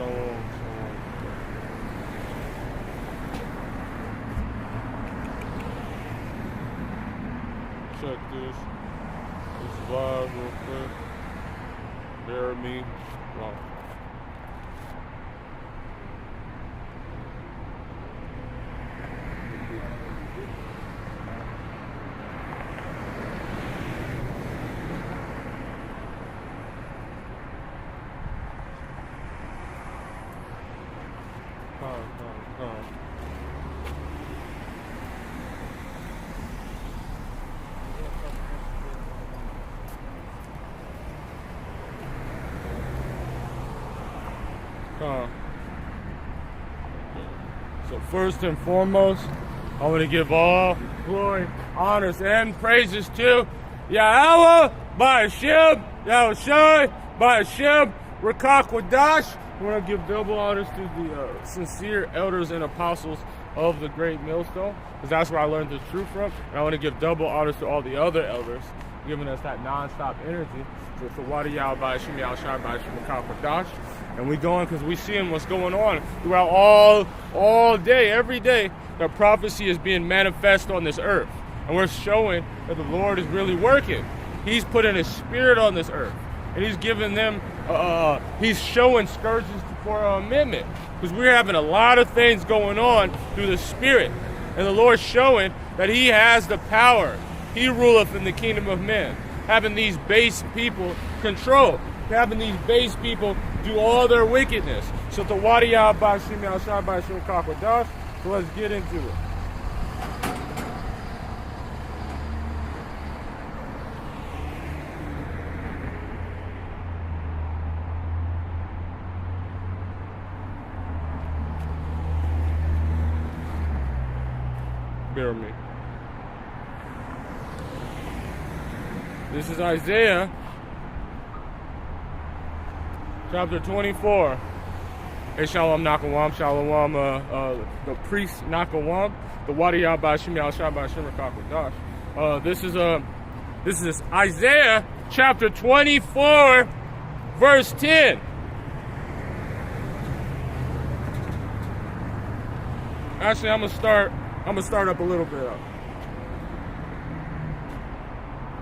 Shalom. Check this. It's live real quick. Bear with me. Wow. So first and foremost, I want to give all glory, honors, and praises to Yahweh, Ba'ashem, Yahushai, Ba'ashem, Rakakwadash. I want to give double honors to the sincere elders and apostles of the Great Millstone, because that's where I learned the truth from. And I want to give double honors to all the other elders, giving us that non-stop energy. So for Wadi Yahweh, Ba'ashem, Yahushai, Ba'ashem, Rakakwadash. And we going because we seeing what's going on throughout all day, every day. The prophecy is being manifest on this earth. And we're showing that the Lord is really working. He's putting his spirit on this earth. And he's giving them, he's showing scourges for amendment. Because we're having a lot of things going on through the spirit. And the Lord's showing that he has the power. He ruleth in the kingdom of men. Having these base people control. Having these base people do all their wickedness. So the Wadi Yahweh Ba'ashem Yahushai Ba'ashem Rakakwadash. So let's get into it. Bear with me. This is Isaiah chapter 24. Hey, Shalom Nakawam, Shalom, the priest Nakawam, the Wadi Yahweh Ba'ashem Yahushai Ba'ashem Rakakwadash. This is Isaiah chapter 24, verse 10. Actually, I'm gonna start up a little bit up.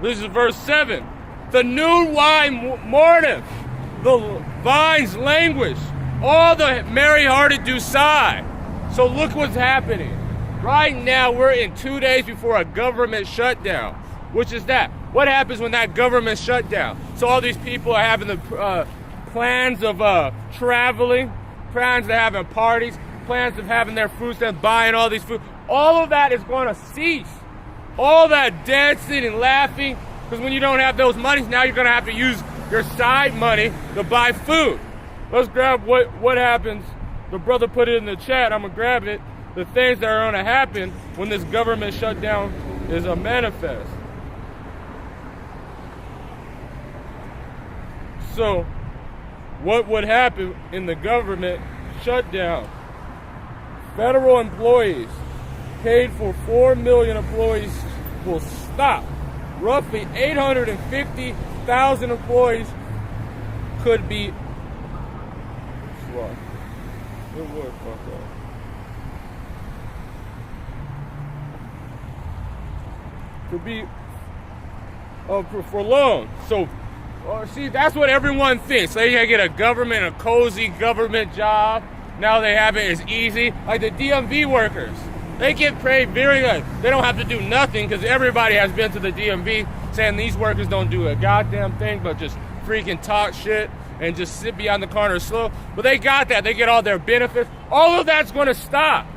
This is verse 7. The new wine mourneth, the vines languish, all the merry-hearted do sigh. So look what's happening. Right now, we're in 2 days before a government shutdown. Which is that? What happens when that government shutdown? So all these people are having the plans of traveling, plans of having parties, plans of having their food stamps, buying all these food. All of that is going to cease. All that dancing and laughing, because when you don't have those monies, now you're going to have to use your side money to buy food. Let's grab what happens. The brother put it in the chat. I'm going to grab it. The things that are going to happen when this government shutdown is a manifest. So, what would happen in the government shutdown? Federal employees paid for 4 million employees will stop. Roughly 850,000 employees could be lost. Good work, fuck off. Could be for loan. So, see, that's what everyone thinks. They can get a cozy government job. Now they have it as easy. Like the DMV workers. They get paid very good. They don't have to do nothing because everybody has been to the DMV saying these workers don't do a goddamn thing but just freaking talk shit and just sit behind the counter slow. But they got that. They get all their benefits. All of that's going to stop.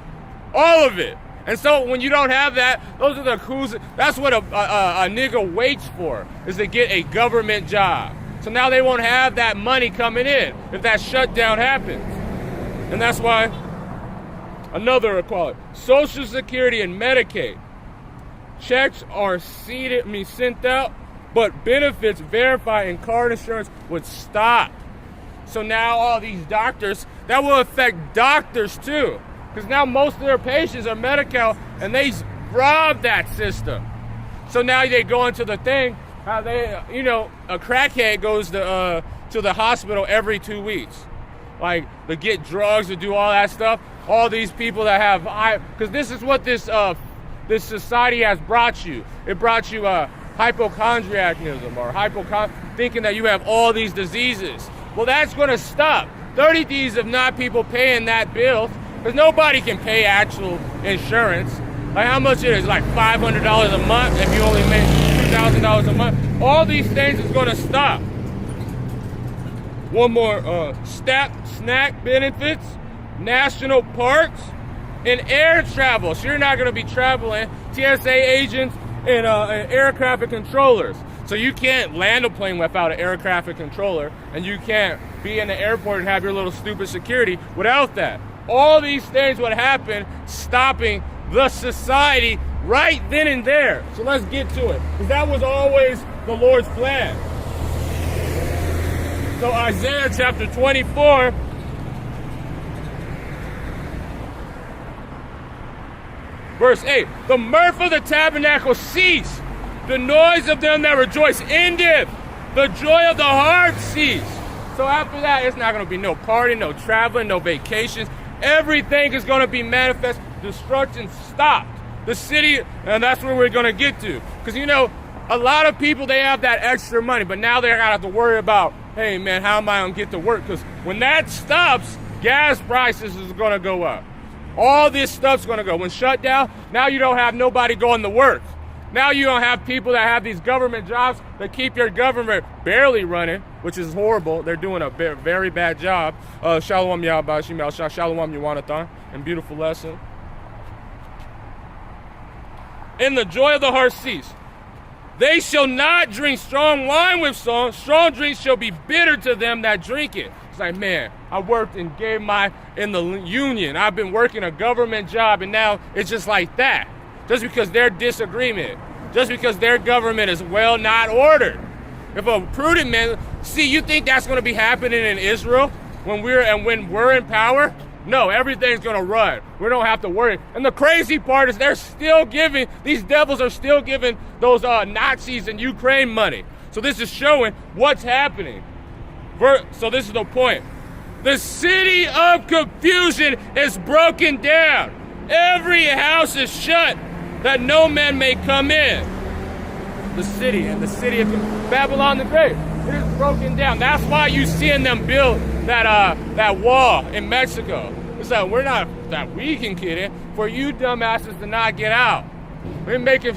All of it. And so when you don't have that, those are the coups. That's what a nigga waits for, is to get a government job. So now they won't have that money coming in if that shutdown happens. And that's why another equality. Social Security and Medicaid. Checks are sent out, but benefits verified and card insurance would stop. So now all these doctors, that will affect doctors too. Because now most of their patients are Medi-Cal and they rob that system. So now they go into the thing, how they, a crackhead goes to the hospital every 2 weeks. like to get drugs, to do all that stuff. All these people that have, because this is what this society has brought you. It brought you hypochondriacism or thinking that you have all these diseases. Well, that's going to stop. 30 days of not people paying that bill, because nobody can pay actual insurance. Like how much it is, like $500 a month if you only make $2,000 a month. All these things is going to stop. One more, snack benefits, national parks, and air travel. So you're not going to be traveling, TSA agents and air traffic controllers. So you can't land a plane without an air traffic controller, and you can't be in the airport and have your little stupid security without that. All these things would happen, stopping the society right then and there. So let's get to it, because that was always the Lord's plan. So Isaiah chapter 24, verse 8, the mirth of the tabernacle ceased, the noise of them that rejoice endeth, the joy of the heart ceased. So after that, it's not going to be no party, no traveling, no vacations. Everything is going to be manifest. Destruction stopped. The city, and that's where we're going to get to. Because, you know, a lot of people, they have that extra money, but now they're going to have to worry about, hey, man, how am I going to get to work? Because when that stops, gas prices is going to go up. All this stuff's going to go. When shut down, now you don't have nobody going to work. Now you don't have people that have these government jobs that keep your government barely running, which is horrible. They're doing a very bad job. Shalom Yahweh Shemel Shah, Shalom Yawanathan, and beautiful lesson. And the joy of the heart cease. They shall not drink strong wine with song. Strong drink shall be bitter to them that drink it. It's like, man, I worked and gave in the union. I've been working a government job, and now it's just like that. Just because their disagreement, just because their government is well not ordered. If a prudent man, see, you think that's going to be happening in Israel when we're in power? No, everything's going to run. We don't have to worry. And the crazy part is these devils are still giving those Nazis in Ukraine money. So this is showing what's happening. So this is the point. The city of confusion is broken down. Every house is shut, that no man may come in. The city of Babylon the Great, it is broken down. That's why you seeing them build that wall in Mexico. It's like we can get in, for you dumbasses to not get out. They're making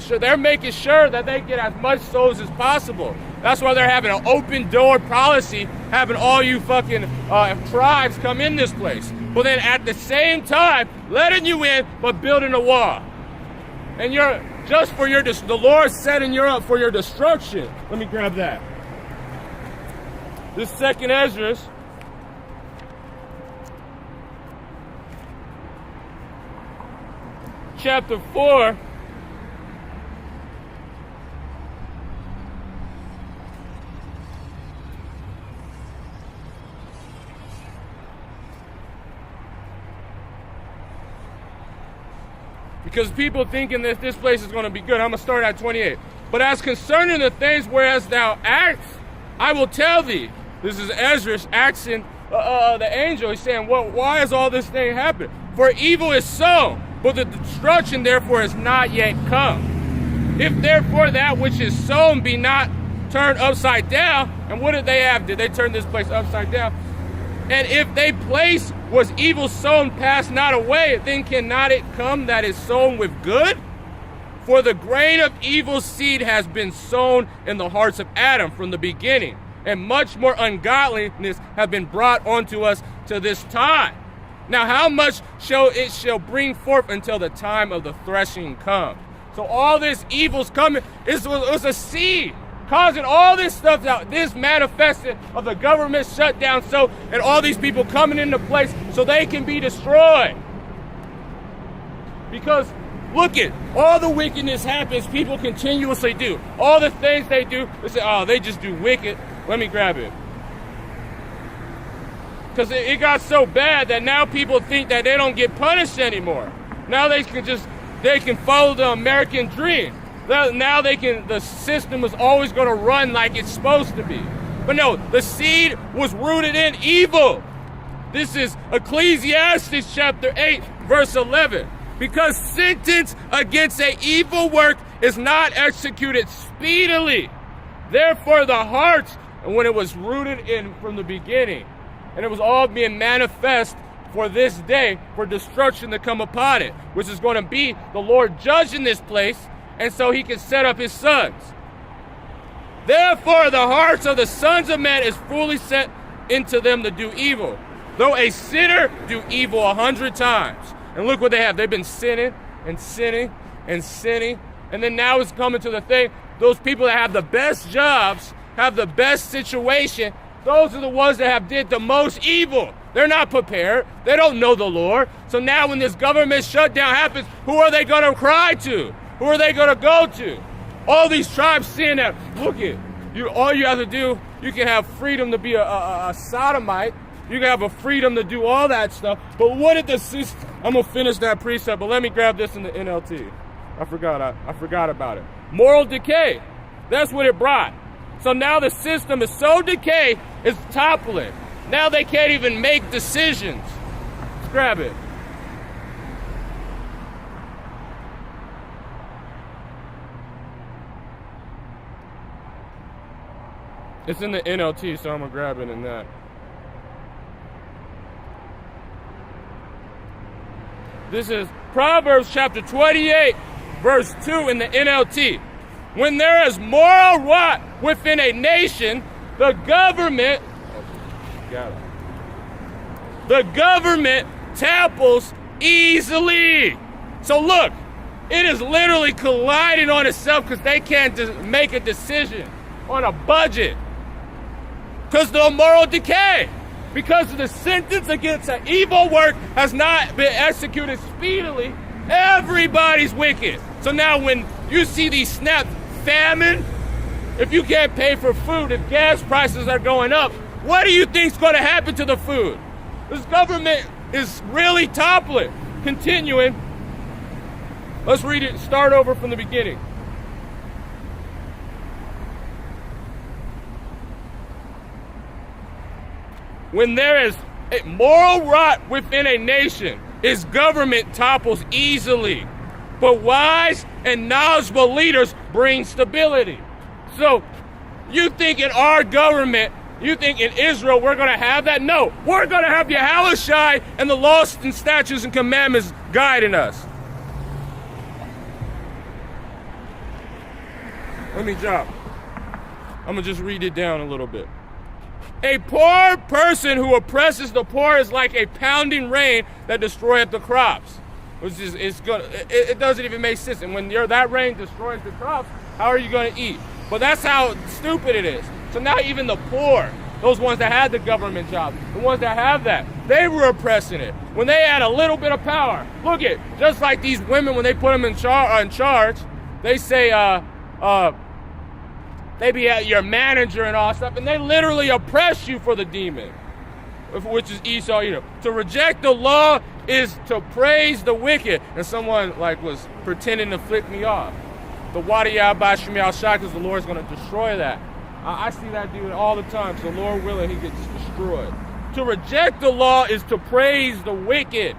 sure that they get as much souls as possible. That's why they're having an open door policy, having all you fucking tribes come in this place. But then at the same time, letting you in, but building a wall. And the Lord setting you up for your destruction. Let me grab that. This second Esdras, chapter 4, because people thinking that this place is going to be good. I'm going to start at 28. But as concerning the things whereas thou acts, I will tell thee. This is Esdras asking the angel. He's saying, why is all this thing happening? For evil is sown, but the destruction therefore is not yet come. If therefore that which is sown be not turned upside down, and what did they have? Did they turn this place upside down? And if they place was evil sown pass not away, then cannot it come that is sown with good? For the grain of evil seed has been sown in the hearts of Adam from the beginning, and much more ungodliness have been brought onto us to this time. Now how much shall bring forth until the time of the threshing come? So all this evil's coming. It was a seed causing all this stuff out. This manifested of the government shutdown, and all these people coming into place so they can be destroyed. Because look at all the wickedness happens, people continuously do. All the things they do, they say, oh, they just do wicked. Let me grab it. Because it got so bad that now people think that they don't get punished anymore. Now they can follow the American dream. Now the system is always going to run like it's supposed to be. But no, the seed was rooted in evil. This is Ecclesiastes chapter 8, verse 11. Because sentence against an evil work is not executed speedily. Therefore the hearts, and when it was rooted in from the beginning, and it was all being manifest for this day, for destruction to come upon it, which is going to be the Lord judging this place, and so he can set up his sons. Therefore the hearts of the sons of men is fully set into them to do evil, though a sinner do evil 100 times. And look what they have. They've been sinning and sinning and sinning. And then now it's coming to the thing, those people that have the best jobs, have the best situation, those are the ones that have did the most evil. They're not prepared. They don't know the Lord. So now when this government shutdown happens, who are they going to cry to? Who are they going to go to? All these tribes seeing that, look it, all you have to do, you can have freedom to be a sodomite. You can have a freedom to do all that stuff. But what did the system, I'm going to finish that precept, but let me grab this in the NLT. I forgot about it. Moral decay. That's what it brought. So now the system is so decayed, it's toppling. Now they can't even make decisions. Let's grab it. It's in the NLT, so I'm going to grab it in that. This is Proverbs chapter 28, verse 2 in the NLT. When there is moral rot within a nation, the government topples easily. So look, it is literally colliding on itself because they can't make a decision on a budget. Because of the moral decay. Because of the sentence against an evil work has not been executed speedily, everybody's wicked. So now when you see these snap famine, if you can't pay for food, if gas prices are going up, what do you think's going to happen to the food? This government is really toppling. Continuing, let's read it, start over from the beginning. When there is a moral rot within a nation, its government topples easily. But wise and knowledgeable leaders bring stability. So, you think in our government, you think in Israel we're going to have that? No, we're going to have Yahushua and the laws and statutes and commandments guiding us. Let me drop. I'm going to just read it down a little bit. A poor person who oppresses the poor is like a pounding rain that destroyeth the crops. It doesn't even make sense. And when that rain destroys the crops, how are you going to eat? But that's how stupid it is. So now even the poor, those ones that had the government job, the ones that have that, they were oppressing it. When they had a little bit of power, look at, just like these women, when they put them in charge, they say, they be your manager and all stuff, and they literally oppress you for the demon, which is Esau, Edom. To reject the law is to praise the wicked. And someone was pretending to flick me off. The Wadiyah by Shemiel Shah, because the Lord's going to destroy that. I see that dude all the time, so Lord willing, he gets destroyed. To reject the law is to praise the wicked.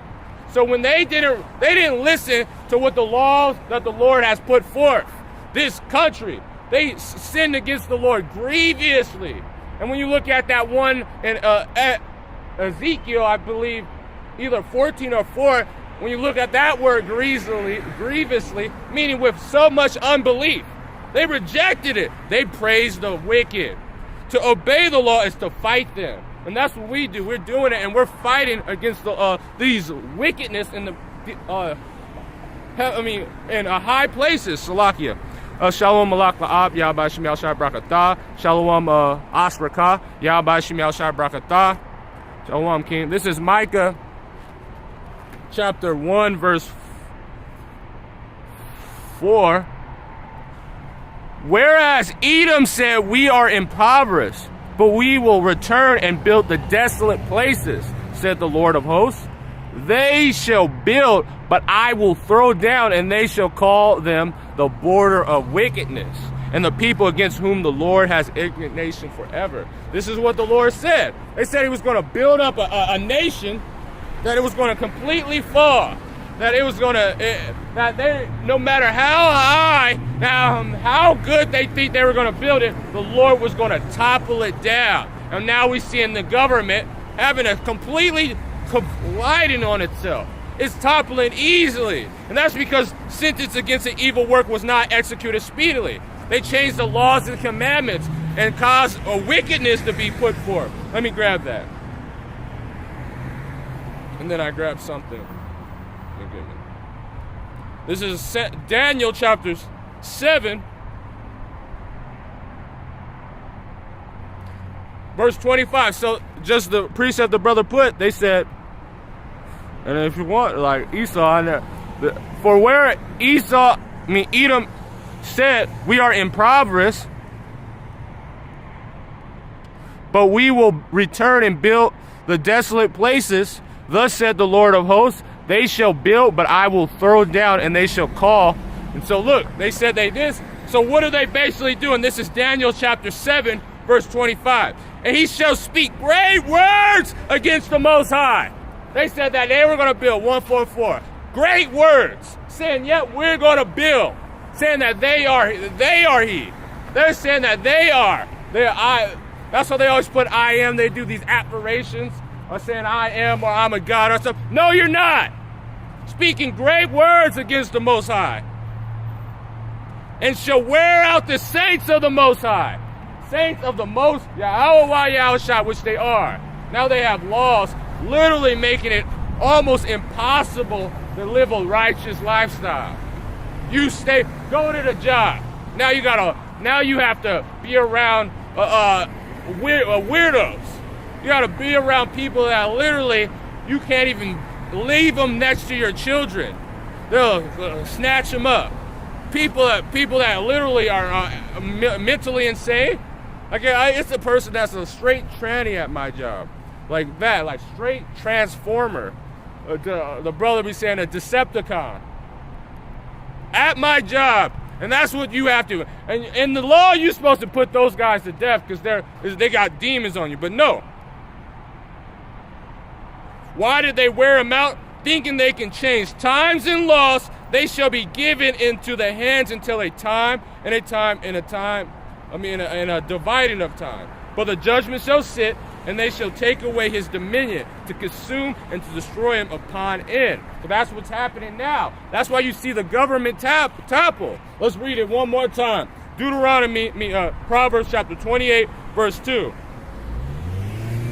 So when they didn't listen to what the laws that the Lord has put forth, this country, they sinned against the Lord grievously. And when you look at that one in Ezekiel, I believe, either 14 or 4, when you look at that word grievously, meaning with so much unbelief, they rejected it. They praised the wicked. To obey the law is to fight them. And that's what we do. We're doing it, and we're fighting against these wickedness in the in high places. Salakia. Shalom Malak La'ab, Yahba Shemiel Shai Brakatah. Shalom Asraka, Yahba Shemiel Shai Brakatah. Shalom King. This is Micah chapter 1, verse 4. Whereas Edom said, we are impoverished, but we will return and build the desolate places, said the Lord of hosts. They shall build, but I will throw down, and they shall call them the border of wickedness. and the people against whom the Lord has indignation forever. This is what the Lord said. They said he was going to build up a nation, that it was going to completely fall, that it was going to, that they, no matter how high, how good they think they were going to build it, the Lord was going to topple it down. And now we see in the government having a completely colliding on itself. It's toppling easily. And that's because sentence against an evil work was not executed speedily. They changed the laws and commandments and caused a wickedness to be put forth. Let me grab that. And then I grabbed something. This is Daniel chapter 7, verse 25. So just the precept the brother put, they said, and if you want, like Esau, for where Edom said, we are impoverished, but we will return and build the desolate places. Thus said the Lord of hosts, they shall build, but I will throw down, and they shall call. And so look, they said they this. So what are they basically doing? This is Daniel chapter 7, verse 25. And he shall speak great words against the Most High. They said that they were going to build 144. Great words, saying, yet we're going to build. Saying that they are he. They're saying that they are. That's why they always put I am. They do these affirmations. Or saying I am, or I'm a God, or something. No, you're not. Speaking great words against the Most High. And shall wear out the saints of the Most High. Saints of the Most Yahweh, which they are. Now they have laws literally making it almost impossible to live a righteous lifestyle. You go to the job. Now you have to be around weirdos. You gotta be around people that literally, you can't even leave them next to your children. They'll snatch them up. People that literally are mentally insane. Like it's a person that's a straight tranny at my job. Like that, like straight transformer. The brother be saying a Decepticon. At my job. And that's what you have to. And in the law, you're supposed to put those guys to death because they got demons on you. But no. Why did they wear them out? Thinking they can change times and laws, they shall be given into the hands until a dividing of time. But the judgment shall sit, and they shall take away his dominion to consume and to destroy him upon end. So that's what's happening now. That's why you see the government topple. Let's read it one more time. Proverbs chapter 28, verse 2.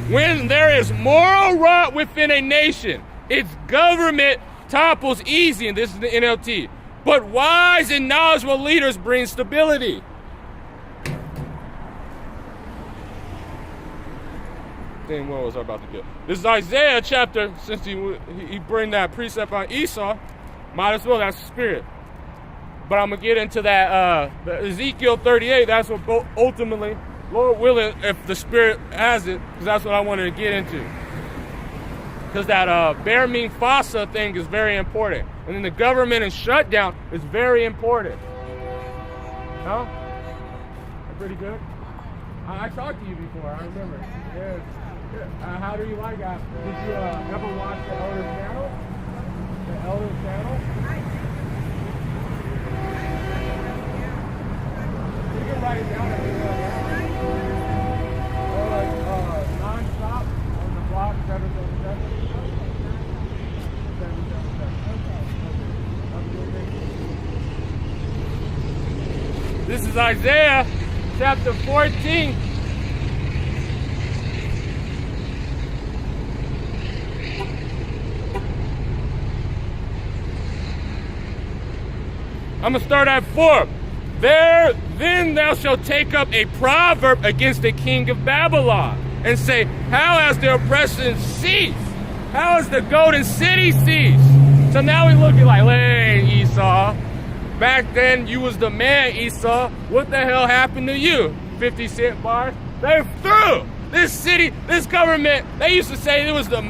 When there is moral rot within a nation, its government topples easy, and this is the NLT. But wise and knowledgeable leaders bring stability. Then what was I about to do? This is Isaiah chapter, since he bring that precept on Esau, might as well, that's the spirit. But I'm going to get into that, the Ezekiel 38, that's what ultimately, Lord willing, if the Spirit has it, because that's what I wanted to get into. Because that Bear Mean Fossa thing is very important. And then the government and shutdown is very important. No? Pretty good? I talked to you before, I remember. Yeah. How do you like that? Did you ever watch the Elder Channel? The Elder Channel? You can write it down if you want. Or like non-stop on the block 777. This is Isaiah chapter 14. I'm going to start at 4. Then thou shalt take up a proverb against the king of Babylon and say, how has the oppression ceased? How has the golden city ceased? So now we look at like, hey, Esau. Back then, you was the man, Esau. What the hell happened to you? 50-cent bars. They're through. This city, this government, they used to say it was the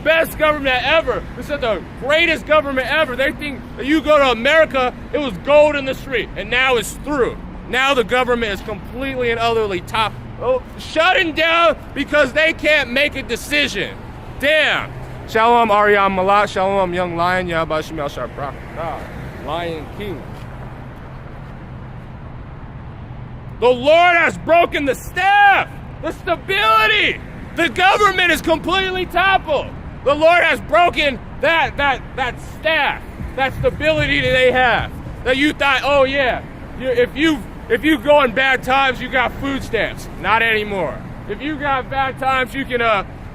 best government ever. They said the greatest government ever. They think that you go to America, it was gold in the street, and now it's through. Now the government is completely and utterly shutting down because they can't make a decision. Damn. Shalom, Aryam Malat. Shalom, young lion. Yabashim El Shabrak. Lion King. The Lord has broken the staff, the stability. The government is completely toppled. The Lord has broken that staff, that stability that they have. That you thought, oh yeah, if you go in bad times, you got food stamps. Not anymore. If you got bad times, you can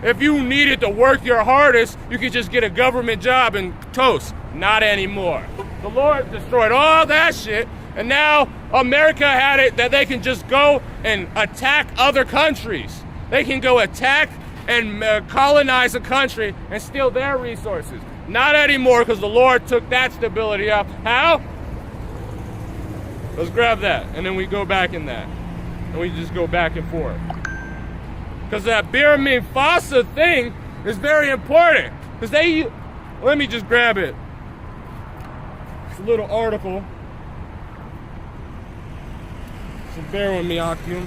if you needed to work your hardest, you could just get a government job and toast. Not anymore. The Lord destroyed all that shit, and now America had it that they can just go and attack other countries. They can go attack and colonize a country and steal their resources. Not anymore, because the Lord took that stability out. How? Let's grab that, and then we go back in that. And we just go back and forth. Because that Birmin Fasa thing is very important. Because let me just grab it. It's a little article. So bear with me, Akim.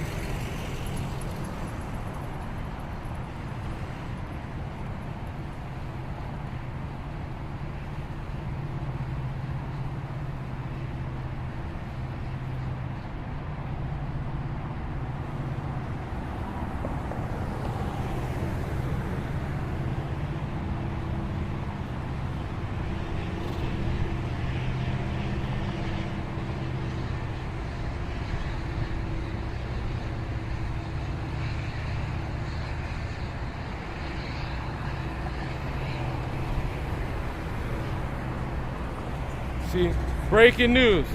See, breaking news.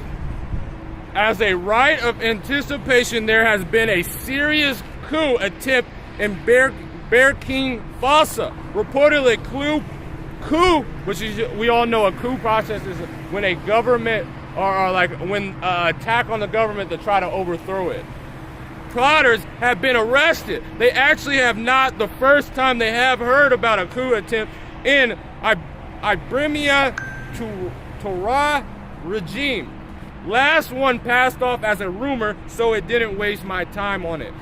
As a rite of anticipation, there has been a serious coup attempt in Burkina Faso. Reportedly, coup, which is, we all know a coup process is when a government or like when attack on the government to try to overthrow it. Plotters have been arrested. They actually have not the first time they have heard about a coup attempt in Ibrahima Torah regime. Last one passed off as a rumor, so it didn't waste my time on it.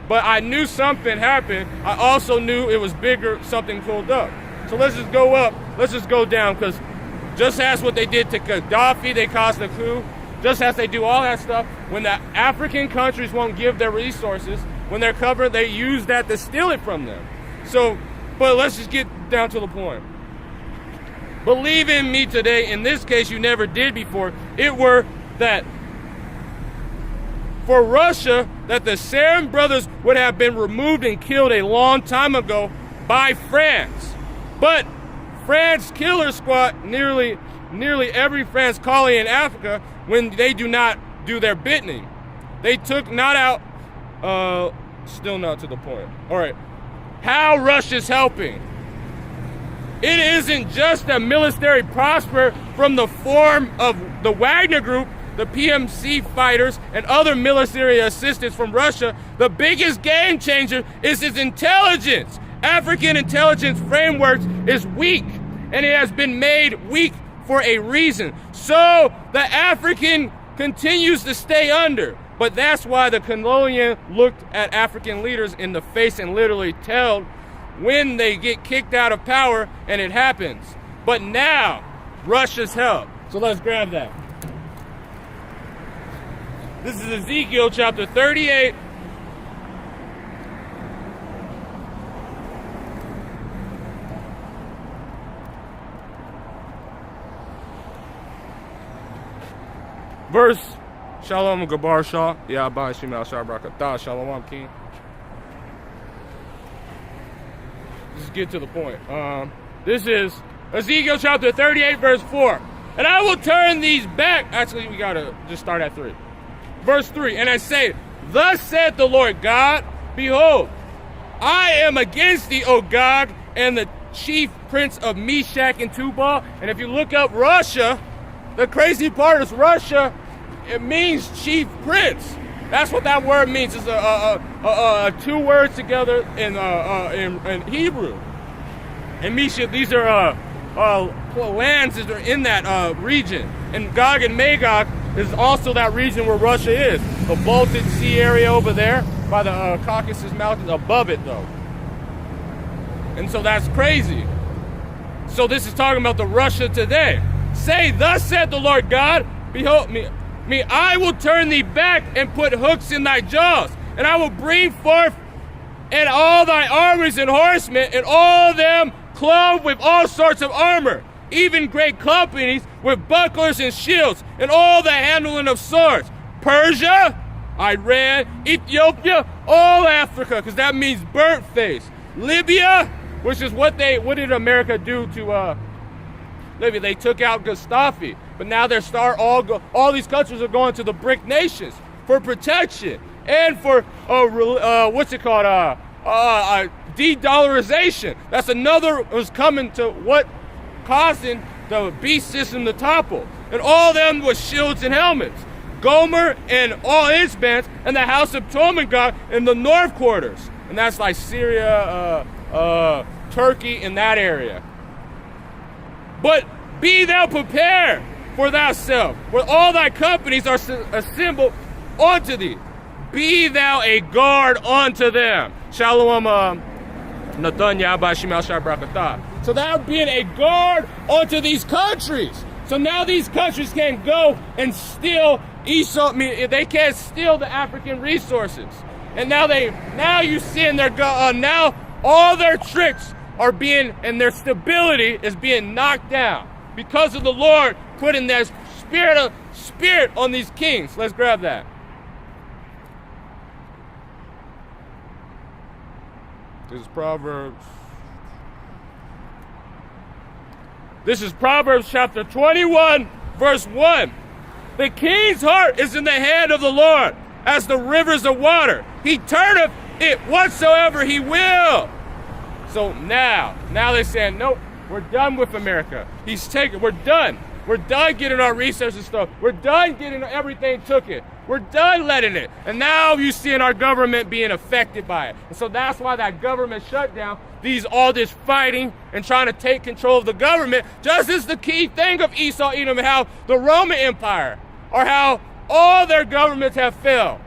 But I knew something happened. I also knew it was bigger, something pulled up. So let's just go up. Let's just go down, because just as what they did to Gaddafi, they caused a coup. Just as they do all that stuff, when the African countries won't give their resources, when they're covered, they use that to steal it from them. So, but let's just get down to the point. Believe in me today, in this case you never did before, it were that for Russia, that the Sarin brothers would have been removed and killed a long time ago by France. But France killer squad nearly every France colony in Africa when they do not do their bidding. They took not out, still not to the point. All right, how Russia's helping. It isn't just that military prosper from the form of the Wagner Group, the PMC fighters, and other military assistance from Russia. The biggest game changer is its intelligence. African intelligence frameworks is weak, and it has been made weak for a reason. So the African continues to stay under. But that's why the colonial looked at African leaders in the face and literally told when they get kicked out of power, and it happens. But now, Russia's help. So let's grab that. This is Ezekiel chapter 38. Verse, Shalom Gabar Shah, Yahba Shemal Shah Brakatah, Shalom King. Just get to the point. This is Ezekiel chapter 38, verse 4. And I will turn these back. Actually, we gotta just start at 3. Verse 3. And I say, thus saith the Lord God, behold, I am against thee, O Gog, and the chief prince of Meshach and Tubal. And if you look up Russia, the crazy part is Russia, it means chief prince. That's what that word means. It's two words together in Hebrew. And Meshach, these are lands that are in that region. And Gog and Magog is also that region where Russia is. the Baltic Sea area over there by the Caucasus Mountains, above it though. And so that's crazy. So this is talking about the Russia today. Say, thus said the Lord God, behold me, I will turn thee back and put hooks in thy jaws, and I will bring forth and all thy armies and horsemen, and all them clothed with all sorts of armor, even great companies with bucklers and shields, and all the handling of swords. Persia, Iran, Ethiopia, all Africa, because that means burnt face. Libya, which is what did America do to Libya? They took out Gaddafi, but now all these countries are going to the BRIC nations for protection and for de-dollarization. That's another was coming to what causing the beast system to topple, and all them with shields and helmets. Gomer and all his bands, and the house of Tormengard in the north quarters, and that's like Syria, Turkey, in that area. But be thou prepared for thyself, for all thy companies are assembled unto thee. Be thou a guard unto them. Shalom, Nathan Yahba Shemel Shai Barakatah. So thou being a guard unto these countries. So now these countries can go and steal Esau. They can't steal the African resources. And now you see in their now all their tricks are being, and their stability is being knocked down because of the Lord putting their spirit on these kings. Let's grab that. This is Proverbs. This is Proverbs chapter 21, verse 1. The king's heart is in the hand of the Lord, as the rivers of water. He turneth it whatsoever he will. So now they're saying, nope, we're done with America. We're done. We're done getting our resources stuff. We're done getting everything took it. We're done letting it. And now you see in our government being affected by it. And so that's why that government shutdown, all this fighting and trying to take control of the government, just is the key thing of Esau, Edom, and how the Roman Empire, or how all their governments have failed.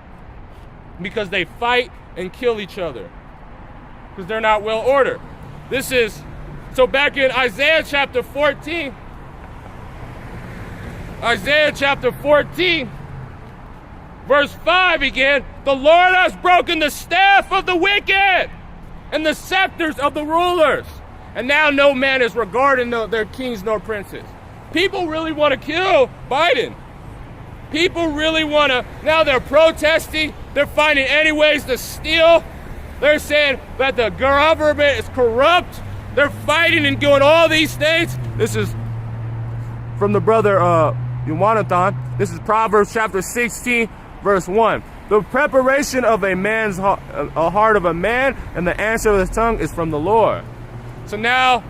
Because they fight and kill each other. Because they're not well ordered. So back in Isaiah chapter 14, verse 5 again, the Lord has broken the staff of the wicked and the scepters of the rulers. And now no man is regarding their kings nor princes. People really want to kill Biden. People really want to, now they're protesting, they're finding any ways to steal. They're saying that the government is corrupt. They're fighting and doing all these things. This is from the brother Jonathan. This is Proverbs chapter 16, verse 1. The preparation of a man's heart of a man, and the answer of his tongue is from the Lord. So now,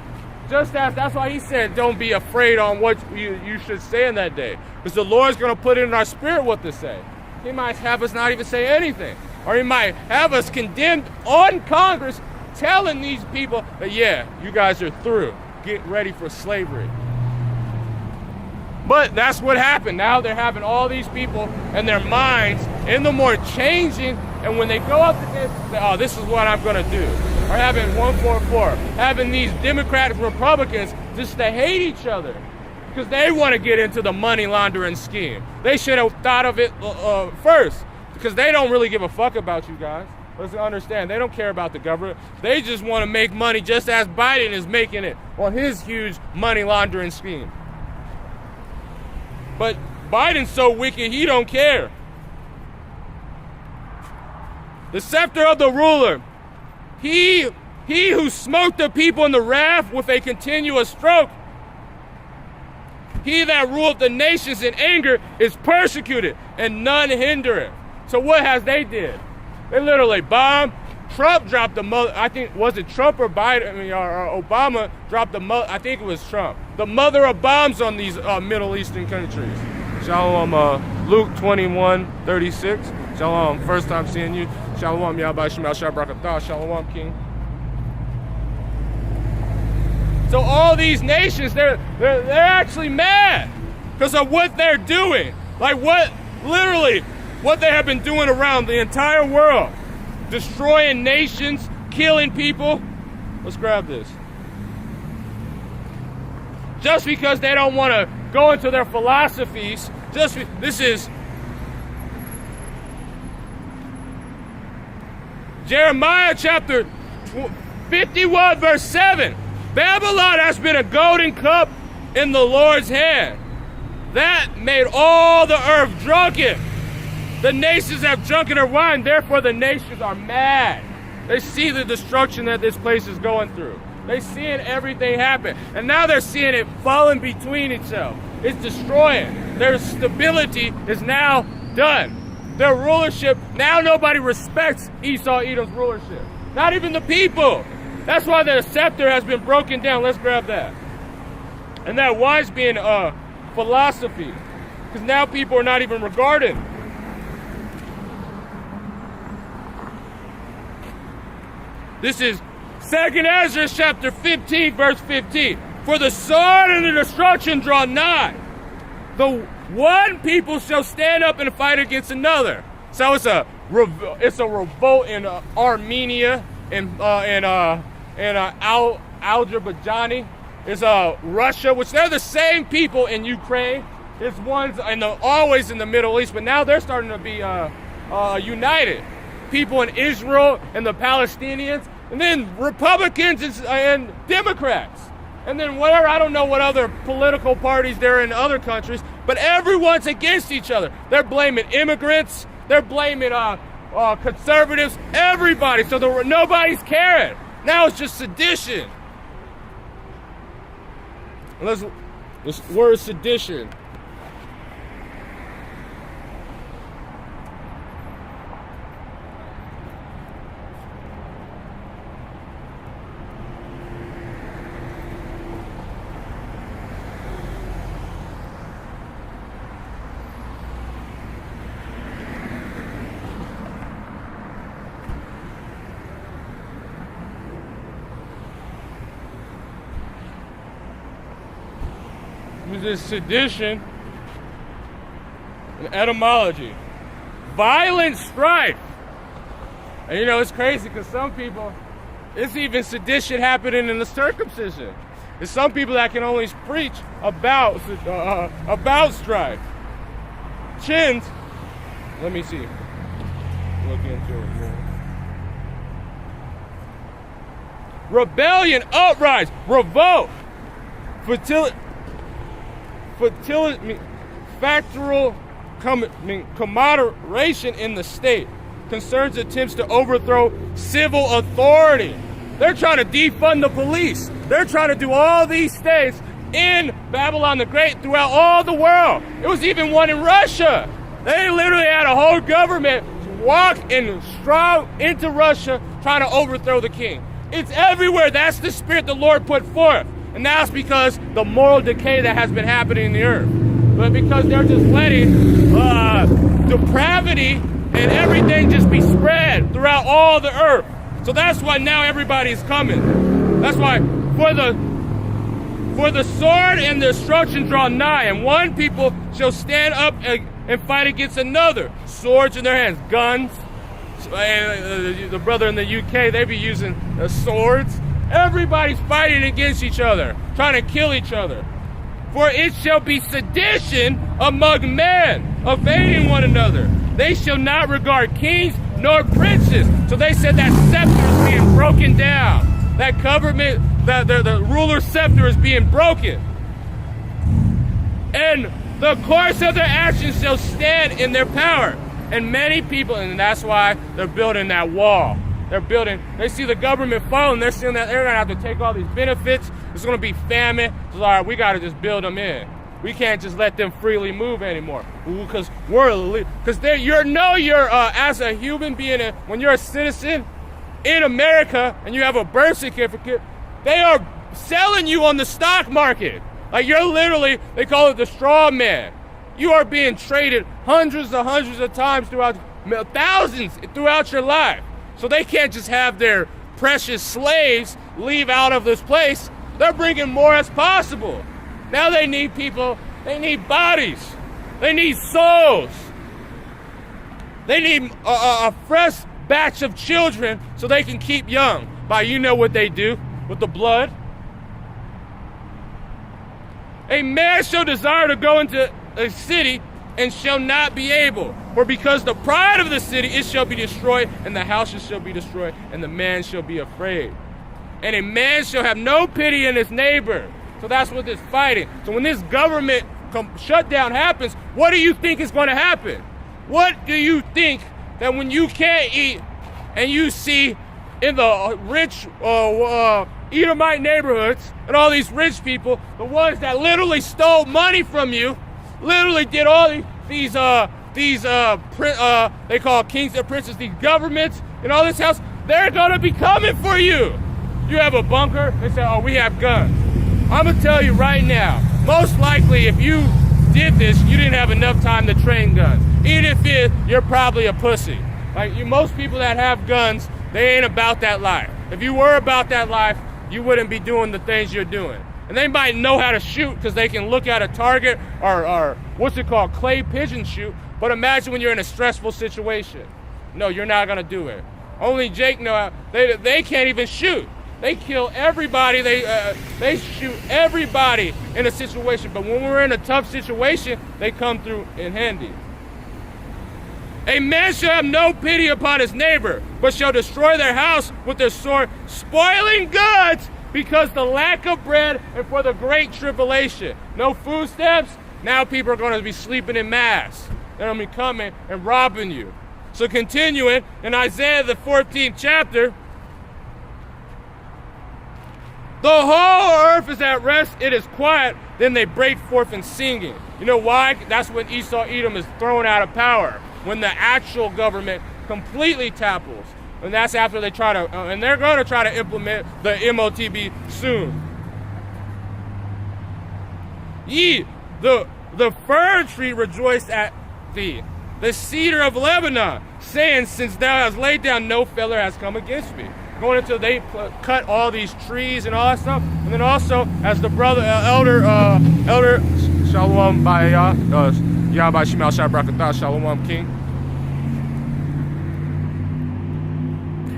that's why he said, don't be afraid on what you should say in that day. Because the Lord's going to put it in our spirit what to say. He might have us not even say anything. Or he might have us condemned on Congress, telling these people that, yeah, you guys are through. Get ready for slavery. But that's what happened. Now they're having all these people and their minds in the more changing. And when they go up to this, they, oh, this is what I'm going to do. Or having 144, having these Democrats, Republicans just to hate each other. Because they want to get into the money laundering scheme. They should have thought of it first. Because they don't really give a fuck about you guys. Let's understand, they don't care about the government. They just want to make money just as Biden is making it on his huge money laundering scheme. But Biden's so wicked, he don't care. The scepter of the ruler. He who smote the people in the wrath with a continuous stroke. He that ruled the nations in anger is persecuted, and none hinder it. So what has they did? They literally bombed. Trump dropped the mother. I think, was it Trump or Biden? Or Obama dropped the mother. I think it was Trump. The mother of bombs on these Middle Eastern countries. Shalom, Luke 21:36. Shalom, first time seeing you. Shalom, Yahba Shemel Shai Barakatah. Shalom, King. So all these nations, they're actually mad because of what they're doing. Like what, literally, what they have been doing around the entire world, destroying nations, killing people. Let's grab this. Just because they don't want to go into their philosophies, this is Jeremiah chapter 51 verse 7. Babylon has been a golden cup in the Lord's hand that made all the earth drunken. The nations have drunken her wine, therefore the nations are mad. They see the destruction that this place is going through. They're seeing everything happen. And now they're seeing it falling between itself. It's destroying. Their stability is now done. Their rulership, now nobody respects Esau Edom's rulership. Not even the people. That's why the scepter has been broken down. Let's grab that. And that wise being philosophy. Because now people are not even regarded. This is 2nd Ezra chapter 15 verse 15. For the sword and the destruction draw nigh. The one people shall stand up and fight against another. So it's a revolt in Armenia and Azerbaijan. It's Russia, which they're the same people in Ukraine. It's ones always in the Middle East, but now they're starting to be united. People in Israel and the Palestinians, and then Republicans and Democrats. And then whatever, I don't know what other political parties there are in other countries, but everyone's against each other. They're blaming immigrants, they're blaming conservatives, everybody. So nobody's caring. Now it's just sedition. This word sedition. This is sedition, and etymology. Violent strife. And you know, it's crazy because some people, it's even sedition happening in the circumcision. There's some people that can only preach about strife. Chins, let me see. Look into it more. Rebellion, uprise, revolt, factual commoderation in the state concerns attempts to overthrow civil authority. They're trying to defund the police. They're trying to do all these things in Babylon the Great throughout all the world. It was even one in Russia. They literally had a whole government walk and stroll into Russia trying to overthrow the king. It's everywhere. That's the spirit the Lord put forth. And that's because the moral decay that has been happening in the earth. But because they're just letting depravity and everything just be spread throughout all the earth. So that's why now everybody's coming. That's why for the sword and the destruction draw nigh, and one people shall stand up and fight against another. Swords in their hands, guns. And the brother in the UK, they be using swords. Everybody's fighting against each other, trying to kill each other. For it shall be sedition among men, evading one another. They shall not regard kings nor princes. So they said that scepter is being broken down. That government, the ruler scepter is being broken. And the course of their actions shall stand in their power. And many people, and that's why they're building that wall. They see the government falling, they're seeing that they're going to have to take all these benefits. There's going to be famine. So, all right, we got to just build them in. We can't just let them freely move anymore. Because you're as a human being, when you're a citizen in America and you have a birth certificate, they are selling you on the stock market. Like you're literally, they call it the straw man. You are being traded hundreds of times thousands throughout your life. So they can't just have their precious slaves leave out of this place. They're bringing more as possible. Now they need people, they need bodies, they need souls. They need a fresh batch of children so they can keep young. By you know what they do with the blood. A man shall desire to go into a city and shall not be able. For because the pride of the city, it shall be destroyed, and the houses shall be destroyed, and the man shall be afraid. And a man shall have no pity in his neighbor. So that's what this fighting. So when this government shutdown happens, what do you think is going to happen? What do you think that when you can't eat and you see in the rich Edomite neighborhoods and all these rich people, the ones that literally stole money from you, literally did all these they call kings and princes, these governments and all this house, they're gonna be coming for you. You have a bunker, they say, oh, we have guns. I'm gonna tell you right now, most likely if you did this, you didn't have enough time to train guns. Even if you're probably a pussy. Like most people that have guns, they ain't about that life. If you were about that life, you wouldn't be doing the things you're doing. And they might know how to shoot because they can look at a target or what's it called, clay pigeon shoot. But imagine when you're in a stressful situation. No, you're not gonna do it. Only Jake know how. They can't even shoot. They kill everybody. They shoot everybody in a situation. But when we're in a tough situation, they come through in handy. A man shall have no pity upon his neighbor, but shall destroy their house with their sword, spoiling goods because the lack of bread and for the great tribulation. No food stamps. Now people are going to be sleeping in mass. They're going to be coming and robbing you. So continuing in Isaiah the 14th chapter, the whole earth is at rest, it is quiet, then they break forth in singing. You know why? That's when Esau Edom is thrown out of power. When the actual government completely topples. And that's after they try to, and they're going to try to implement the MOTB soon. Ye, the fir tree rejoiced at thee, the cedar of Lebanon, saying, since thou hast laid down, no feller has come against me. Going until they cut all these trees and all that stuff. And then also, as the brother, elder Shalom by Yahweh Shemal Shai Brakatah, Shalom King.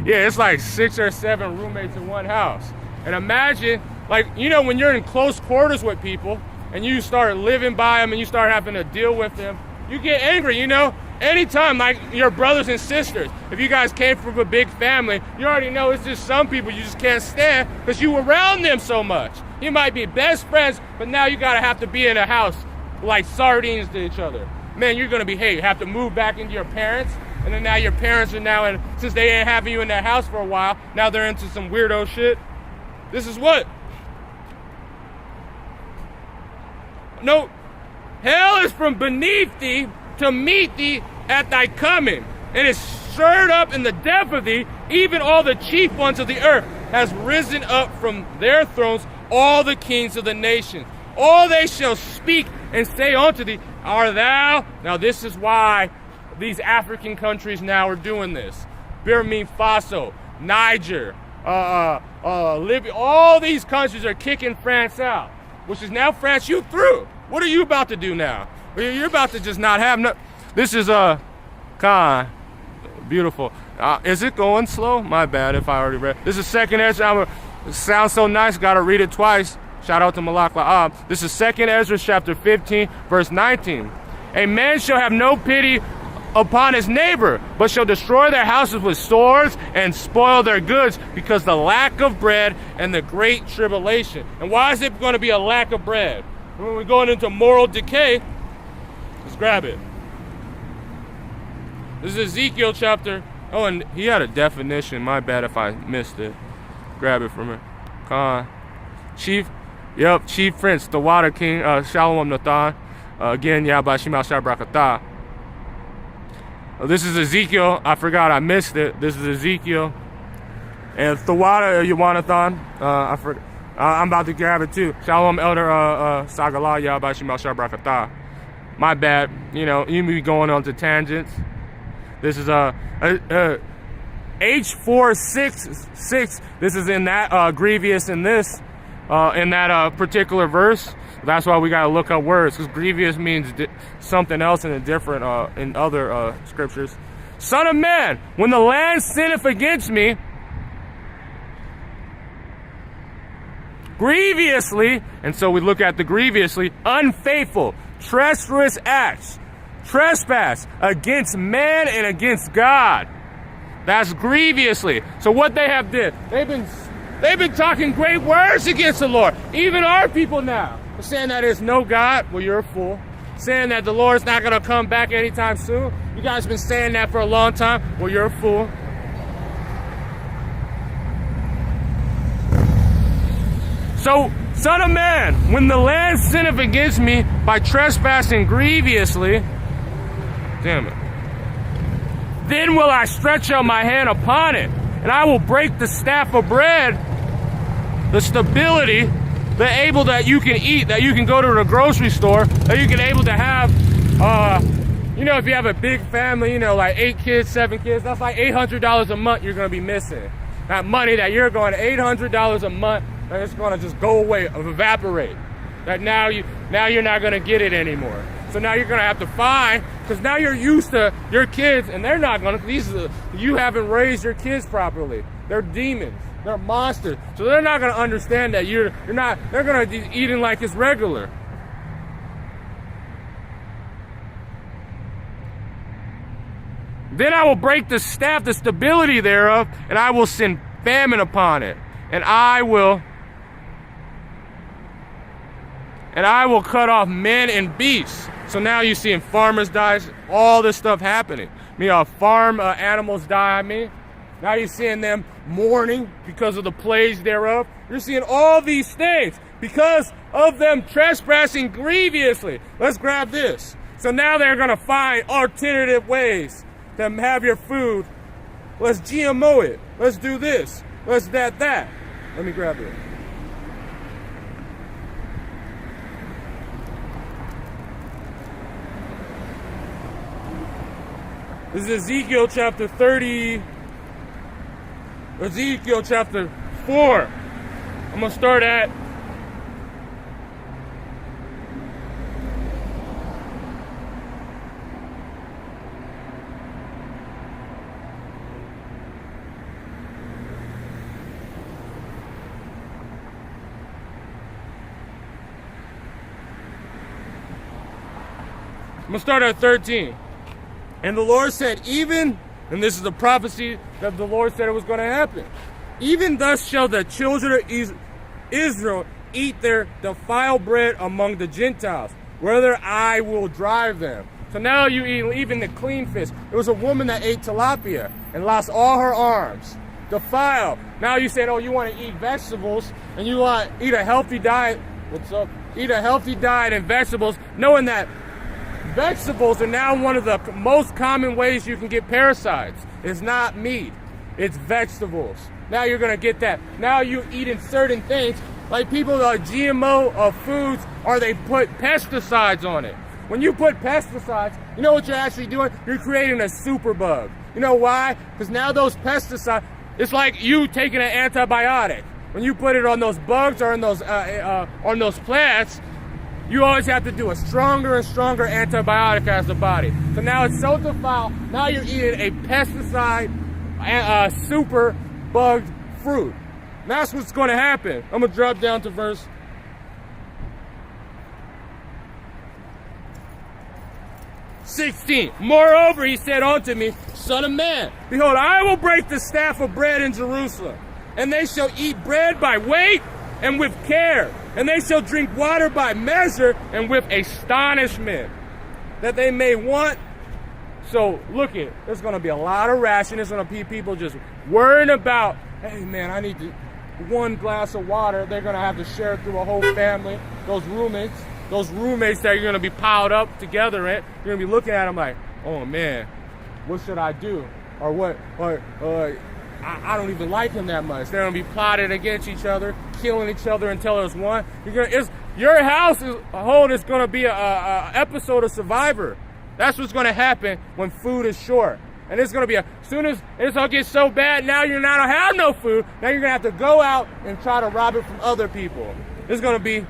Yeah, it's like 6 or 7 roommates in one house. And imagine, like, you know, when you're in close quarters with people and you start living by them and you start having to deal with them, you get angry, you know? Anytime, like your brothers and sisters, if you guys came from a big family, you already know it's just some people you just can't stand because you were around them so much. You might be best friends, but now you gotta have to be in a house like sardines to each other. Man, you're gonna be, hey, have to move back into your parents, and then now your parents are now, and since they ain't having you in their house for a while, now they're into some weirdo shit. This is what? No, hell is from beneath thee to meet thee at thy coming, and is stirred up in the depth of thee, even all the chief ones of the earth has risen up from their thrones, all the kings of the nations. All they shall speak and say unto thee, art thou? Now this is why these African countries now are doing this. Burkina Faso, Niger, Libya, all these countries are kicking France out, which is now France, you through. What are you about to do now? You're about to just not have no. This is beautiful. Is it going slow? My bad if I already read. This is second Ezra. It sounds so nice. Got to read it twice. Shout out to Malak La'ab. This is second Ezra chapter 15, verse 19. A man shall have no pity upon his neighbor, but shall destroy their houses with swords and spoil their goods because the lack of bread and the great tribulation. And why is it going to be a lack of bread? When we're going into moral decay, let's grab it. This is Ezekiel chapter. Oh, and he had a definition. My bad if I missed it. Grab it from her. Chief Prince, the Water King, Shalom Nathan. Again, Yahweh Shemal Shai Brakatah. This is Ezekiel. I forgot I missed it. This is Ezekiel. And Thawada Yawanathan. I forgot. I'm about to grab it too. Shalom Elder Sagalah Yahweh Shemal Shai Brakatah. My bad. You know, you be going on to tangents. This is H466. This is in that grievous in this in that particular verse. That's why we gotta look up words, because grievous means something else in a different in other scriptures. Son of man, when the land sinneth against me grievously, and so we look at the grievously, unfaithful, treacherous acts, trespass against man and against God. That's grievously. So what they have did, they've been talking great words against the Lord. Even our people now are saying that there's no God. Well, you're a fool. Saying that the Lord's not going to come back anytime soon. You guys have been saying that for a long time. Well, you're a fool. So, son of man, when the land sinneth against me by trespassing grievously, damn it, then will I stretch out my hand upon it, and I will break the staff of bread, the stability, the able that you can eat, that you can go to the grocery store, that you can able to have, if you have a big family, like 8 kids, 7 kids, that's like $800 a month you're going to be missing. That money that you're going, $800 a month, and it's going to just go away, evaporate. That now you're not going to get it anymore. So now you're going to have to find, because now you're used to your kids, and they're not going to, you haven't raised your kids properly. They're demons. They're monsters. So they're not going to understand that you're not, they're going to be eating like it's regular. Then I will break the staff, the stability thereof, and I will send famine upon it. And I will cut off men and beasts. So now you're seeing farmers die, all this stuff happening. Farm animals die, Now you're seeing them mourning because of the plagues thereof. You're seeing all these things because of them trespassing grievously. Let's grab this. So now they're going to find alternative ways to have your food. Let's GMO it. Let's do this. Let's that. Let me grab it. This is Ezekiel chapter 30. Ezekiel chapter 4. I'm going to start at I'm going to start at 13. And the Lord said, and this is a prophecy that the Lord said it was going to happen, even thus shall the children of Israel eat their defiled bread among the Gentiles, whither I will drive them. So now you eat even the clean fish. There was a woman that ate tilapia and lost all her arms. Defiled. Now you said, oh, you want to eat vegetables and you want to eat a healthy diet. What's up? Eat a healthy diet and vegetables, knowing that vegetables are now one of the most common ways you can get parasites. It's not meat, it's vegetables. Now you're going to get that. Now you're eating certain things, like people are GMO of foods, or they put pesticides on it. When you put pesticides, you know what you're actually doing? You're creating a superbug. You know why? Because now those pesticides, it's like you taking an antibiotic. When you put it on those bugs or on those plants, you always have to do a stronger and stronger antibiotic as the body. So now it's so defiled, now you're eating a pesticide, super bugged fruit. And that's what's going to happen. I'm going to drop down to verse 16. Moreover, he said unto me, Son of man, behold, I will break the staff of bread in Jerusalem, and they shall eat bread by weight and with care, and they shall drink water by measure and with astonishment, that they may want. So look it, there's going to be a lot of ration. There's going to be people just worrying about, hey man, I need one glass of water. They're going to have to share it through a whole family. Those roommates that you're going to be piled up together in, you're going to be looking at them like, oh man, what should I do? Or what? I don't even like him that much. They're going to be plotting against each other, killing each other until there's one. Your house is going to be a episode of Survivor. That's what's going to happen when food is short. And it's going to be soon as it's going to get so bad, now you're not going to have no food. Now you're going to have to go out and try to rob it from other people. It's going to be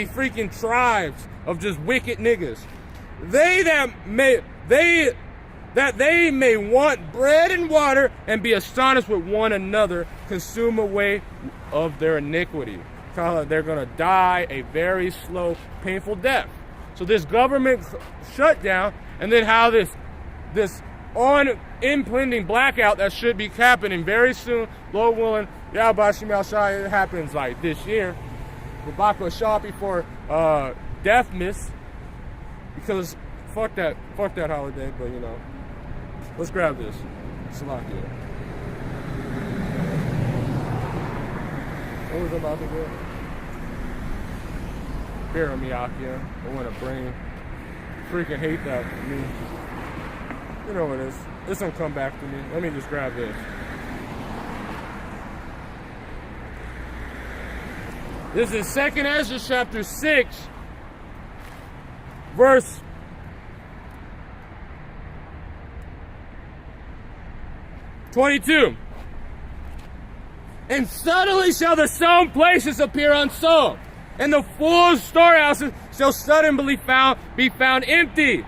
freaking tribes of just wicked niggas. that they may want bread and water and be astonished with one another, consume away of their iniquity. They're going to die a very slow, painful death. So this government shutdown, and then how this impending blackout that should be happening very soon, Lord willing, Yahweh Shemel Shai, it happens like this year. Rebecca Shaw before Deathmas, because fuck that holiday, but you know, let's grab this. Salakia. What was I about to do? Bear on me, Akia. I want to bring. Freaking hate that for me. You know what it is. It's gonna come back to me. Let me just grab this. This is 2nd Ezra chapter 6, verse 22. And suddenly shall the sown places appear unsown, and the full storehouses shall suddenly be found empty.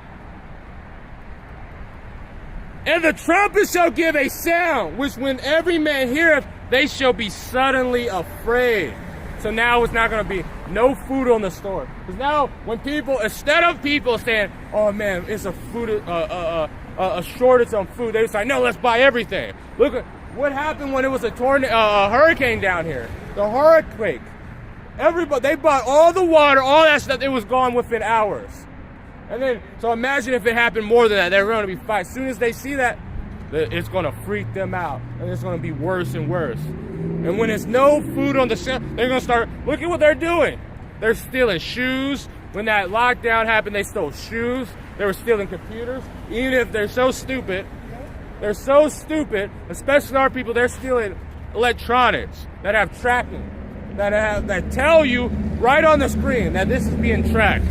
And the trumpet shall give a sound, which when every man heareth, they shall be suddenly afraid. So now it's not going to be no food on the store. Because now when people, instead of people saying, oh man, it's a shortage on food, they say, no, let's buy everything. Look at what happened when it was a hurricane down here. The hurricane. Everybody, they bought all the water, all that stuff, it was gone within hours. And then, so imagine if it happened more than that, they're going to be fighting. As soon as they see that, it's going to freak them out. And it's going to be worse and worse. And when there's no food on the shelf, they're going to start, look at what they're doing. They're stealing shoes. When that lockdown happened, they stole shoes. They were stealing computers. Even if they're so stupid, especially our people, they're stealing electronics that have tracking, that tell you right on the screen that this is being tracked.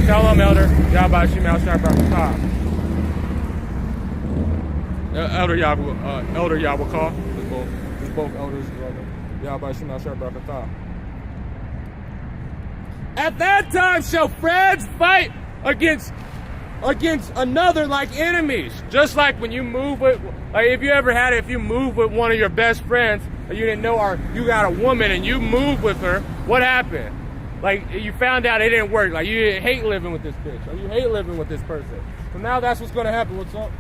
Tell them, Elder Yahweh Shemel Shai Barakatah. Elder Yahweh Call. There's both elders. Yahweh Shemel Shai Barakatah. At that time shall friends fight against another like enemies. Just like when you move with, like if you ever had it, if you move with one of your best friends, or you didn't know her, you got a woman and you move with her, what happened? Like, you found out it didn't work. Like, you hate living with this bitch. Or you hate living with this person. So now that's what's going to happen. What's up?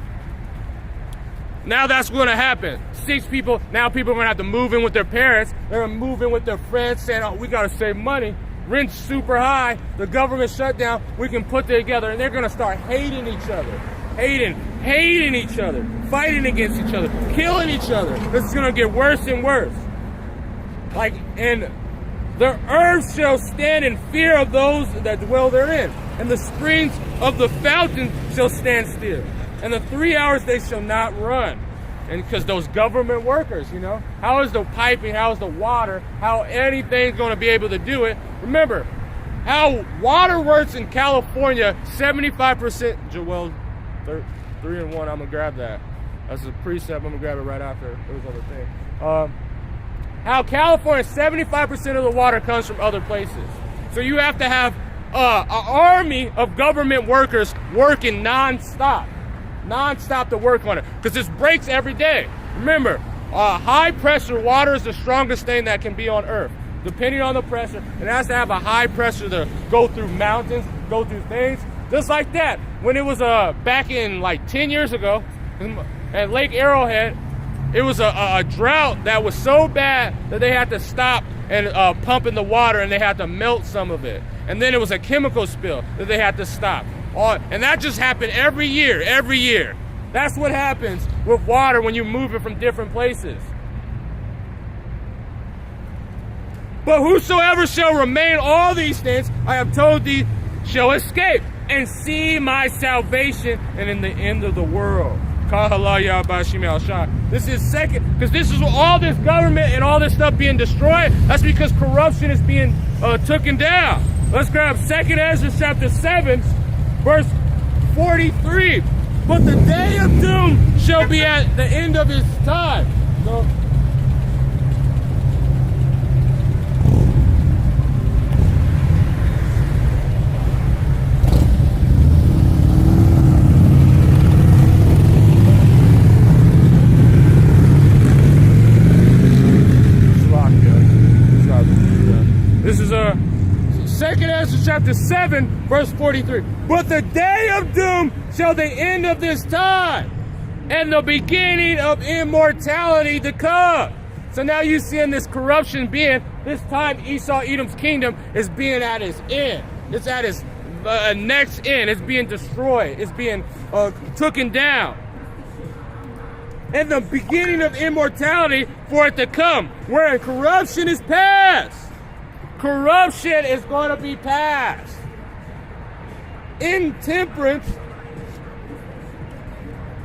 Now that's going to happen. 6 people, now people are going to have to move in with their parents. They're going to move in with their friends saying, oh, we got to save money. Rent's super high. The government shut down. We can put it together. And they're going to start hating each other. Hating each other. Fighting against each other. Killing each other. This is going to get worse and worse. Like, and the earth shall stand in fear of those that dwell therein, and the springs of the fountain shall stand still, and the 3 hours they shall not run. And because those government workers, you know, how is the piping, how is the water, how anything's going to be able to do it? Remember, how water works in California, 75%, Joel, 3 and 1, I'm going to grab that. That's a precept, I'm going to grab it right after those other things. How California, 75% of the water comes from other places. So you have to have an army of government workers working non-stop to work on it. Because this breaks every day. Remember, high pressure water is the strongest thing that can be on Earth. Depending on the pressure, it has to have a high pressure to go through mountains, go through things. Just like that. When it was back in like 10 years ago at Lake Arrowhead, it was a drought that was so bad that they had to stop and pumping the water, and they had to melt some of it. And then it was a chemical spill that they had to stop. And that just happened every year. That's what happens with water when you move it from different places. But whosoever shall remain all these things I have told thee shall escape and see my salvation and in the end of the world. This is second, because this is all this government and all this stuff being destroyed. That's because corruption is being taken down. Let's grab 2nd Ezra chapter 7, verse 43. But the day of doom shall be at the end of its time. So, 2 Ezra chapter 7, verse 43. But the day of doom shall the end of this time, and the beginning of immortality to come. So now you see in this corruption being, this time Esau, Edom's kingdom is being at its end. It's at its next end. It's being destroyed. It's being taken down. And the beginning of immortality for it to come, where corruption is past. Corruption is going to be past. Intemperance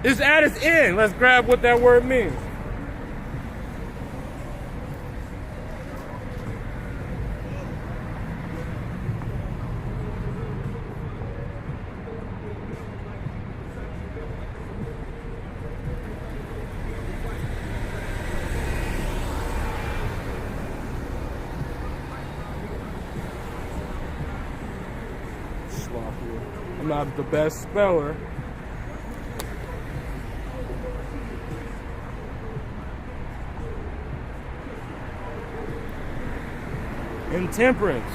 is at its end. Let's grab what that word means. I'm not the best speller. Intemperance.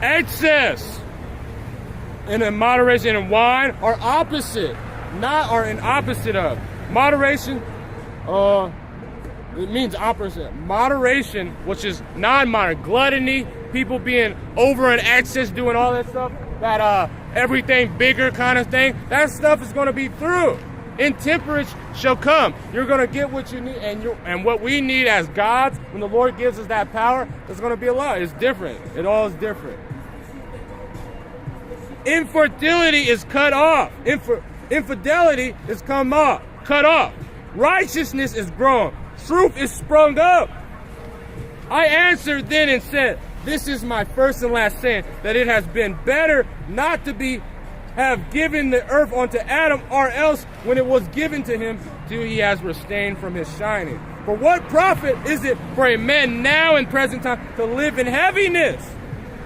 Excess and in moderation and wine are opposite. Not are an opposite of. Moderation, it means opposite. Moderation, which is non-moderate. Gluttony, people being over in excess, doing all that stuff, that everything bigger kind of thing, that stuff is going to be through. Intemperance shall come. You're going to get what you need, and what we need as gods, when the Lord gives us that power, it's going to be a lot. It's different. It all is different. Infertility is cut off. Infidelity is cut off. Righteousness is grown. Truth is sprung up. I answered then and said, this is my first and last saying, that it has been better not to have given the earth unto Adam, or else when it was given to him, till he has restrained from his shining. For what profit is it for a man now in present time to live in heaviness,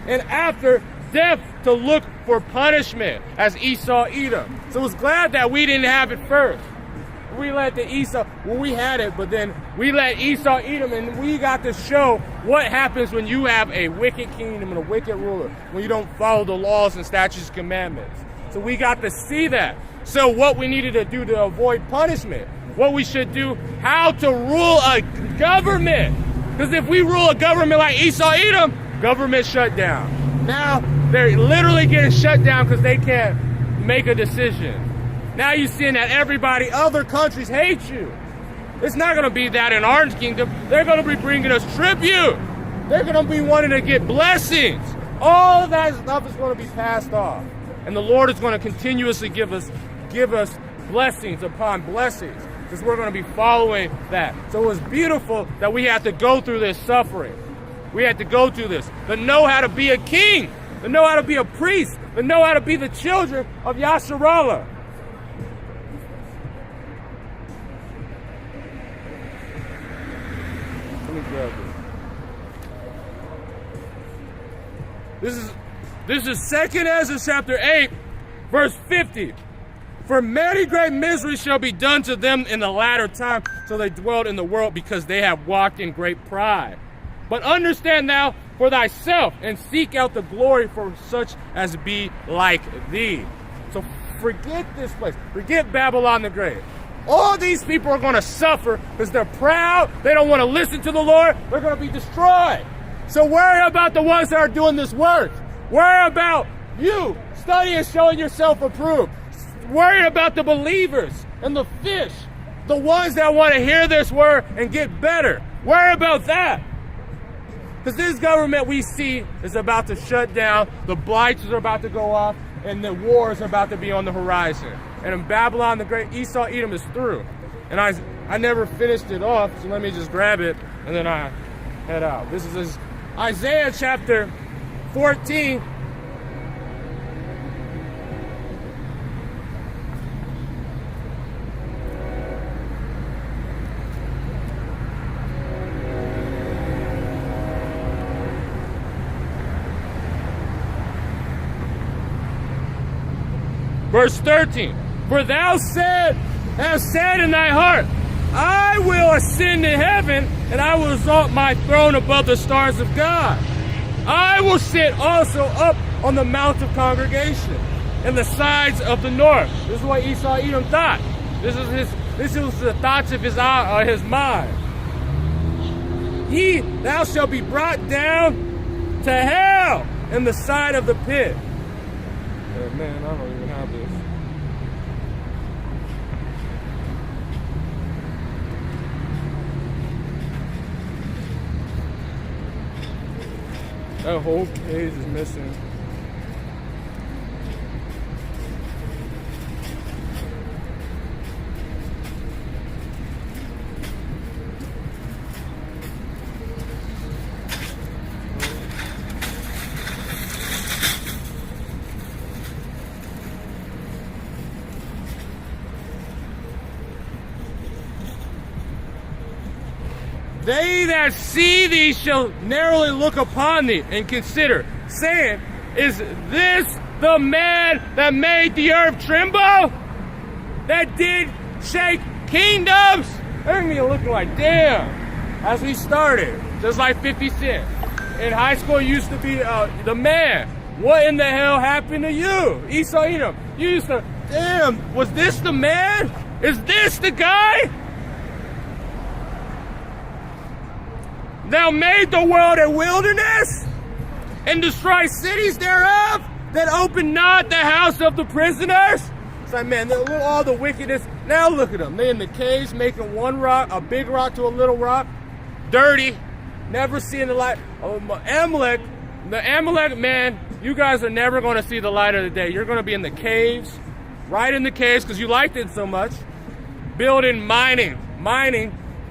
and after death to look for punishment, as Esau Edom? So it's glad that we didn't have it first. We let we had it, but then we let Esau Edom, and we got to show what happens when you have a wicked kingdom and a wicked ruler, when you don't follow the laws and statutes and commandments. So we got to see that. So what we needed to do to avoid punishment, what we should do, how to rule a government. Because if we rule a government like Esau Edom, government shut down. Now they're literally getting shut down because they can't make a decision. Now you're seeing that other countries hate you. It's not going to be that in our kingdom. They're going to be bringing us tribute. They're going to be wanting to get blessings. All of that stuff is going to be passed off. And the Lord is going to continuously give us blessings upon blessings, because we're going to be following that. So it was beautiful that we had to go through this suffering. We had to go through this. To know how to be a king. To know how to be a priest. To know how to be the children of Yasharallah. This is 2 Ezra chapter 8, verse 50. For many great miseries shall be done to them in the latter time, so they dwelt in the world, because they have walked in great pride. But understand thou for thyself, and seek out the glory for such as be like thee. So forget this place. Forget Babylon the Great. All these people are going to suffer because they're proud. They don't want to listen to the Lord. They're going to be destroyed. So worry about the ones that are doing this work. Worry about you studying, showing yourself approved. Worry about the believers and the fish, the ones that want to hear this word and get better. Worry about that. Because this government we see is about to shut down. The blights are about to go off, and the wars are about to be on the horizon. And in Babylon the Great, Esau Edom is through. And I never finished it off, so let me just grab it, and then I head out. This is Isaiah chapter 14. Verse 13. For thou hast said in thy heart, I will ascend to heaven, and I will exalt my throne above the stars of God. I will sit also up on the mount of congregation in the sides of the north. This is what Esau Edom thought. This was the thoughts of his mind. Thou shalt be brought down to hell in the side of the pit. Oh, man, I don't even have this. That whole page is missing. They that see thee shall narrowly look upon thee and consider, saying, is this the man that made the earth tremble? That did shake kingdoms? They're gonna be looking like, damn, as we started, just like 50 Cent. In high school, you used to be the man. What in the hell happened to you? Esau Edom, you used to, damn, was this the man? Is this the guy? Thou made the world a wilderness, and destroy cities thereof, that open not the house of the prisoners. It's like, man, all the wickedness. Now look at them. They in the caves making one rock, a big rock to a little rock, dirty, never seeing the light. Amalek, the Amalek, man, you guys are never going to see the light of the day. You're going to be in the caves, right in the caves, because you liked it so much. Building, mining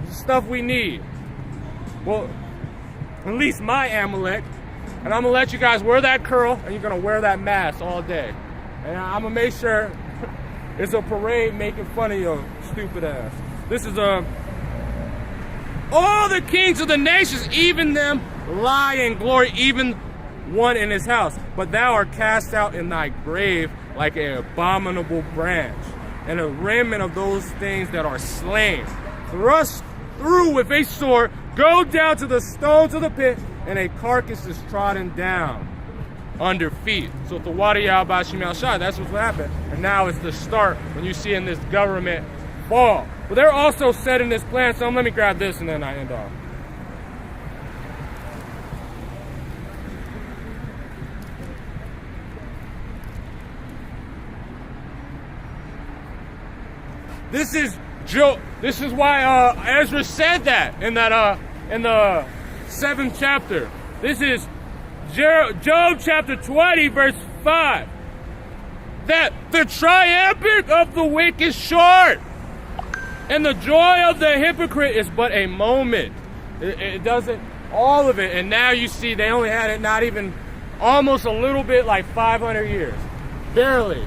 the stuff we need. Well, at least my Amalek, and I'm gonna let you guys wear that curl, and you're gonna wear that mask all day. And I'm gonna make sure it's a parade making fun of your stupid ass. This is all the kings of the nations, even them lie in glory, even one in his house. But thou art cast out in thy grave like an abominable branch, and a remnant of those things that are slain, thrust through with a sword, go down to the stones of the pit, and a carcass is trodden down under feet. So the Wadiyah Bashim al-Shah, that's what's happened. And now it's the start when you see in this government fall. But they're also setting this plan. So let me grab this and then I end off. This is why Ezra said that in the 7th chapter. This is Job chapter 20 verse 5. That the triumphant of the wicked is short, and the joy of the hypocrite is but a moment. It doesn't, all of it. And now you see they only had it not even almost a little bit, like 500 years. Barely.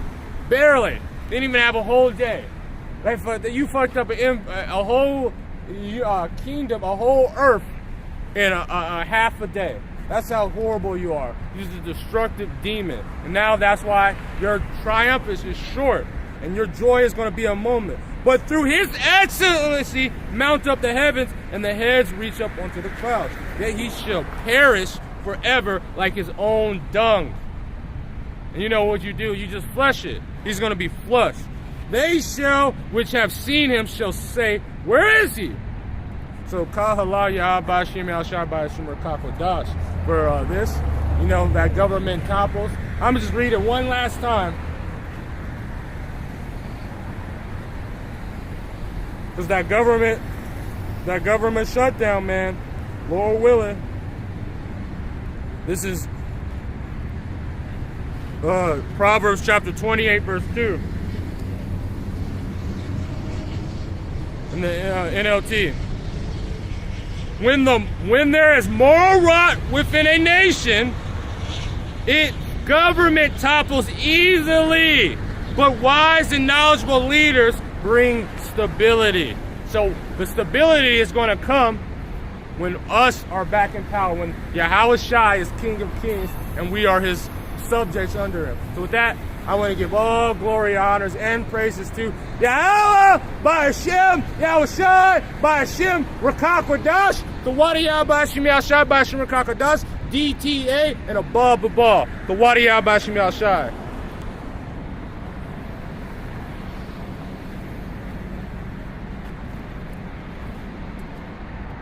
Didn't even have a whole day. You fucked up a whole kingdom, a whole earth in a half a day. That's how horrible you are. You're a destructive demon. And now that's why your triumph is short, and your joy is going to be a moment. But through his excellency mount up the heavens, and the heads reach up onto the clouds. Yet he shall perish forever like his own dung. And you know what you do? You just flush it. He's going to be flushed. They shall, which have seen him, shall say, where is he? So, Kahala Yah Bashim Al Shabai Shumer Kakodash for this, you know, that government topples. I'm going to just read it one last time. Because that government shutdown, man, Lord willing. This is Proverbs chapter 28, verse 2. In the NLT. When there is moral rot within a nation, its government topples easily, but wise and knowledgeable leaders bring stability. So the stability is going to come when us are back in power, when Yahweh Shai is King of Kings and we are his subjects under him. So with that, I want to give all glory, honors, and praises to Yahweh, by Hashem, Yahweh Shai, by Hashem, Rakakwadash, the Wadiyah, by Hashem, Yahweh Shai, by Hashem, Rakakwadash, DTA, and above the ball. The Wadi Al Bashim Al Shai.